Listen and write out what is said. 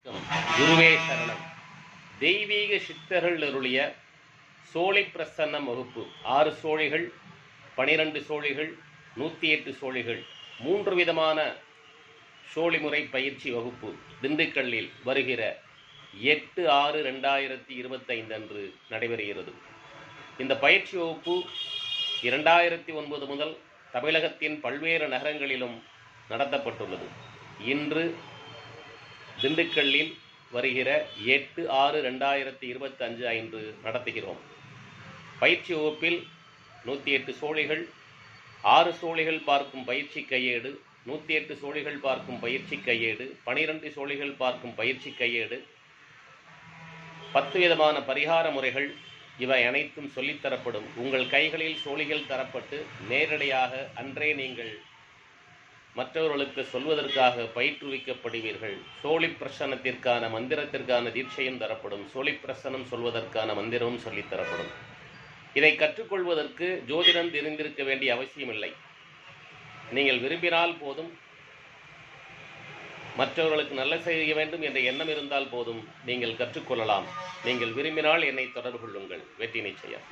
குருவே சரணம். தெய்வீக சித்தர்கள் அருளிய சோழி பிரசன்னம் வகுப்பு 6 சோழிகள், 12 சோழிகள், 108 சோழிகள், 3 விதமான சோழிமுறை பயிற்சி வகுப்பு திண்டுக்கல்லில் வருகிற 8/6/2025 அன்று நடைபெறுகிறது. இந்த பயிற்சி வகுப்பு 2009 முதல் தமிழகத்தின் பல்வேறு நகரங்களிலும் நடத்தப்பட்டுள்ளது. இன்று திண்டுக்கல்லில் வருகிற 8/6/2025 அன்று நடத்துகிறோம். பயிற்சி வகுப்பில் 108 சோழிகள், 6 சோழிகள் பார்க்கும் பயிற்சி கையேடு, 108 சோழிகள் பார்க்கும் பயிற்சி கையேடு, 12 சோழிகள் பார்க்கும் பயிற்சி கையேடு, 10 விதமான பரிகார முறைகள் இவை அனைத்தும் சொல்லித்தரப்படும். உங்கள் கைகளில் சோழிகள் தரப்பட்டு நேரடியாக அன்றே நீங்கள் மற்றவர்களுக்கு சொல்வதற்காக பயிற்றுவிக்கப்படுவீர்கள். சோழி பிரசனத்திற்கான மந்திரத்திற்கான தீட்சையும் தரப்படும். சோழி பிரசனம் சொல்வதற்கான மந்திரமும் சொல்லித்தரப்படும். இதை கற்றுக்கொள்வதற்கு ஜோதிடம் தெரிந்திருக்க வேண்டிய அவசியமில்லை. நீங்கள் விரும்பினால் போதும், மற்றவர்களுக்கு நல்ல செய்ய வேண்டும் என்ற எண்ணம் இருந்தால் போதும் நீங்கள் கற்றுக்கொள்ளலாம். நீங்கள் விரும்பினால் என்னை தொடர்பு கொள்ளுங்கள். வெற்றி நிச்சயம்.